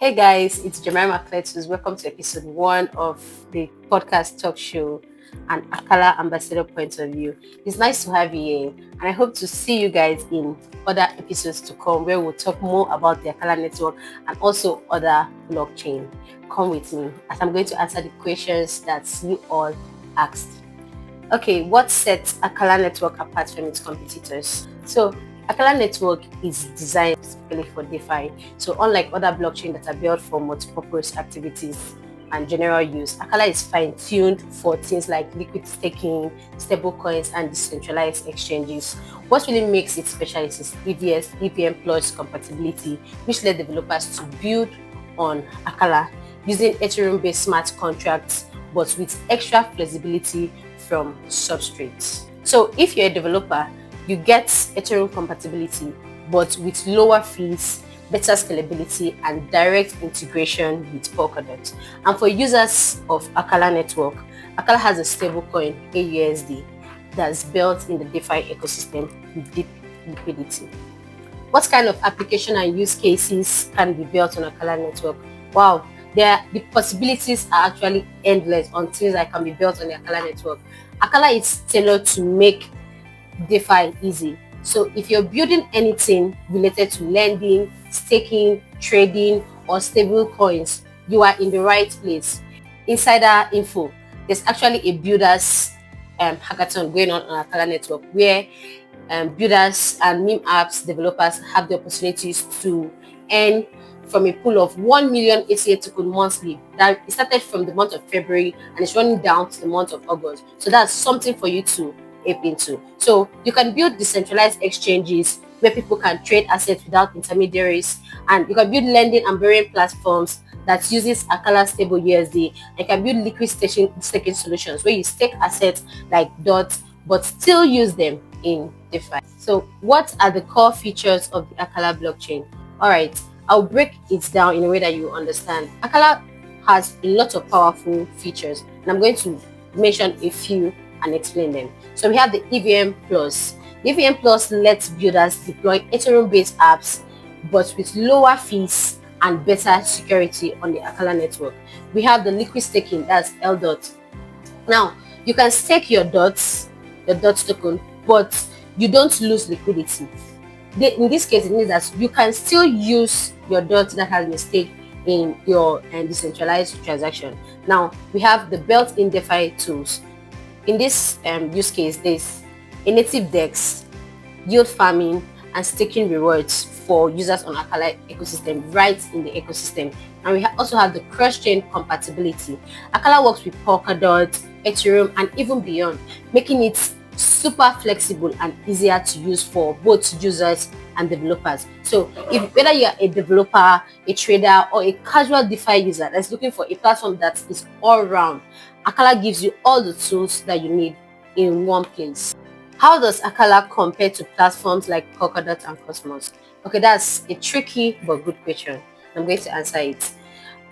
Hey guys, it's Jemima Cletus. Welcome to episode 1 of the podcast talk show and Acala Ambassador POV. It's nice to have you here, and I hope to see you guys in other episodes to come where we'll talk more about the Acala network and also other blockchain. Come with me as I'm going to answer the questions that you all asked. Okay, what sets Acala network apart from its competitors? So Acala network is designed specifically for DeFi. So unlike other blockchains that are built for multi-purpose activities and general use, Acala is fine-tuned for things like liquid staking, stablecoins, and decentralized exchanges. What really makes it special is its EVM plus compatibility, which lets developers to build on Acala using Ethereum-based smart contracts, but with extra flexibility from substrates. So if you're a developer, you get Ethereum compatibility, but with lower fees, better scalability, and direct integration with Polkadot. And for users of Acala network, Acala has a stablecoin, AUSD, that's built in the DeFi ecosystem with deep liquidity. What kind of application and use cases can be built on Acala network? Wow, the possibilities are actually endless on things that can be built on the Acala network. Acala is tailored to make DeFi easy. So if you're building anything related to lending, staking, trading, or stable coins, you are in the right place. Insider info: there's actually a builders hackathon going on Acala network where builders and meme apps developers have the opportunities to earn from a pool of 1 million ACA token monthly. That it started from the month of February and it's running down to the month of August. So that's something for you to ape into. So you can build decentralized exchanges where people can trade assets without intermediaries, and you can build lending and borrowing platforms that uses Acala stable USD. You can build liquid staking solutions where you stake assets like DOT but still use them in DeFi. So what are the core features of the Acala blockchain? All right, I'll break it down in a way that you understand. Acala has a lot of powerful features, and I'm going to mention a few and explain them. So we have the EVM Plus. The EVM Plus lets builders deploy Ethereum-based apps, but with lower fees and better security on the Acala network. We have the liquid staking, that's LDOT. Now, you can stake your dots, the DOT token, but you don't lose liquidity. In this case, it means that you can still use your DOT that has been staked in your decentralized transaction. Now, we have the built-in DeFi tools. In this use case, there's a native DEX, yield farming, and staking rewards for users on Acala ecosystem right in the ecosystem. And we also have the cross-chain compatibility. Acala works with Polkadot, Ethereum, and even beyond, making it super flexible and easier to use for both users and developers. So whether you are a developer, a trader, or a casual DeFi user that's looking for a platform that is all round, Acala gives you all the tools that you need in one place. How does Acala compare to platforms like Polkadot and Cosmos? Okay, that's a tricky but good question. I'm going to answer it.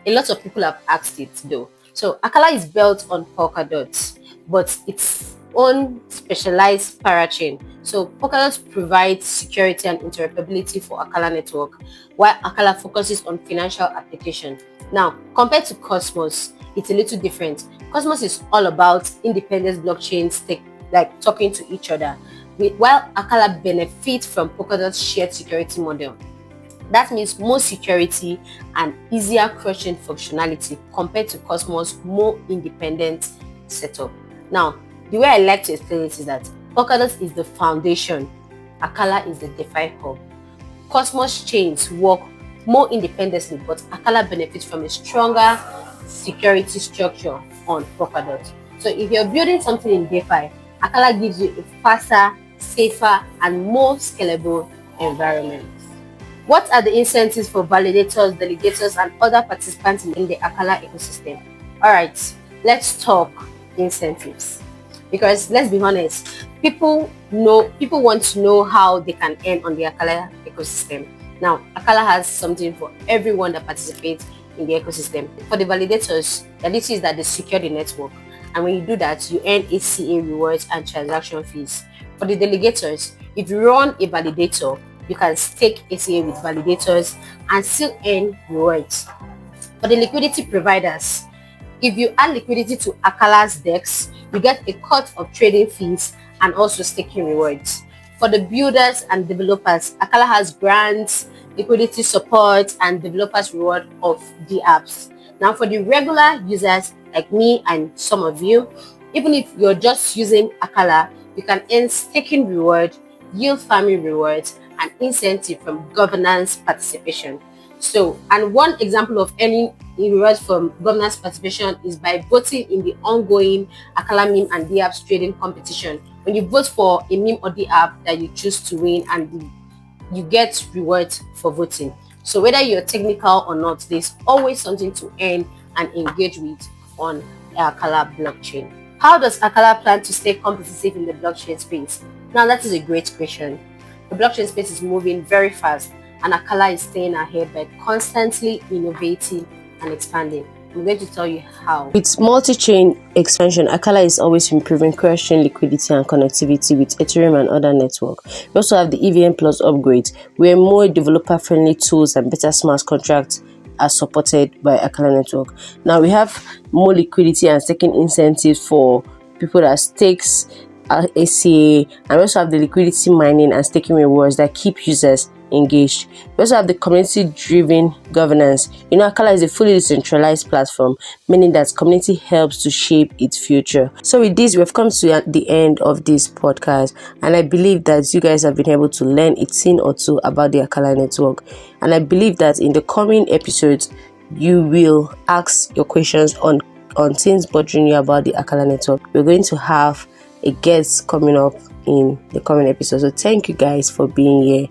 A lot of people have asked it though. So Acala is built on Polkadot, but its own specialized parachain. So Polkadot provides security and interoperability for Acala network, while Acala focuses on financial application. Now, compared to Cosmos, it's a little different. Cosmos is all about independent blockchains like talking to each other, while Acala benefits from Polkadot's shared security model. That means more security and easier cross-chain functionality compared to Cosmos' more independent setup. Now, the way I like to explain it is that Polkadot is the foundation, Acala is the DeFi hub. Cosmos chains work more independently, but Acala benefits from a stronger security structure on Polkadot. So if you're building something in DeFi, Acala gives you a faster, safer, and more scalable environment. What are the incentives for validators, delegators, and other participants in the Acala ecosystem? All right, let's talk incentives. Because let's be honest, people want to know how they can earn on the Acala ecosystem. Now, Acala has something for everyone that participates in the ecosystem. For the validators, the idea is that they secure the network, and when you do that, you earn ACA rewards and transaction fees. For the delegators, if you run a validator, you can stake ACA with validators and still earn rewards. For the liquidity providers, if you add liquidity to Acala's DEX, you get a cut of trading fees and also staking rewards. For the builders and developers, Acala has grants, liquidity support, and developers reward of the apps. Now, for the regular users like me and some of you, even if you're just using Acala, you can earn staking reward, yield farming rewards, and incentive from governance participation. So, and one example of earning rewards from governance participation is by voting in the ongoing Acala meme and DApps trading competition. When you vote for a meme or the app that you choose to win, and you get rewards for voting. So whether you're technical or not, there's always something to earn and engage with on Acala blockchain. How does Acala plan to stay competitive in the blockchain space? Now, that is a great question. The blockchain space is moving very fast, and Acala is staying ahead by constantly innovating and expanding. I'm going to tell you how. With multi-chain expansion, Acala is always improving cross-chain liquidity and connectivity with Ethereum and other networks. We also have the EVM Plus upgrades, where more developer-friendly tools and better smart contracts are supported by Acala network. Now we have more liquidity and staking incentives for people that stakes ACA, and we also have the liquidity mining and staking rewards that keep users engaged. We also have the community-driven governance. Acala is a fully decentralized platform, meaning that community helps to shape its future. So with this, we've come to the end of this podcast, and I believe that you guys have been able to learn a thing or two about the Acala network. And I believe that in the coming episodes, you will ask your questions on things bothering you about the Acala network. We're going to have a guest coming up in the coming episode. So thank you guys for being here.